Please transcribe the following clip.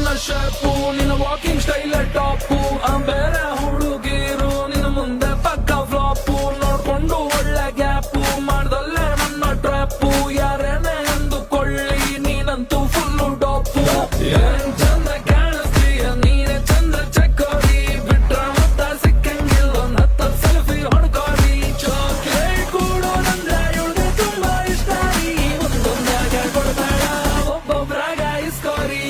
ನಿನ್ನ ಶೇಪು ನಿನ್ನ walking style top ಬೇರೆ ಹುಡುಗಿರು ನಿನ್ನ ಮುಂದೆ ಪಕ್ಕ ಫ್ಲಾಪು ನೋಡ್ಕೊಂಡು ಒಳ್ಳೆ ಗ್ಯಾಪು ಮಾಡ್ದಲ್ಲೇ ನನ್ನ ಟ್ರ್ಯಾಪು ಯಾರೇನೆ ಅಂದುಕೊಳ್ಳಿ ನೀನಂತೂ ಫುಲ್ಲು ಡಾಪು ಏನ್ ಚಂದ ಕಾಣಿಸ್ತೀಯ ನೀನೆ ಚಂದ್ರ ಚಕ್ಕೋರಿ ಬಿಟ್ರ ಮತ್ತ ಸಿಕ್ಕಂಗಿಲ್ಲ ನತ್ತ ಸೆಲ್ಫಿ ಹೊಡ್ಕೋರಿ ಚಾಕ್ಲೇಟ್ ಕೊಡೋದಂದ್ರೆ ಇವಳಿಗೆ ತುಂಬಾ ಇಷ್ಟ ರೀ ಒಂದೊಂದಾಗ ಕೊಡ್ಬೇಡ ಒಬ್ಬೊಬ್ರಾಗ ಇಸ್ಕೋರಿ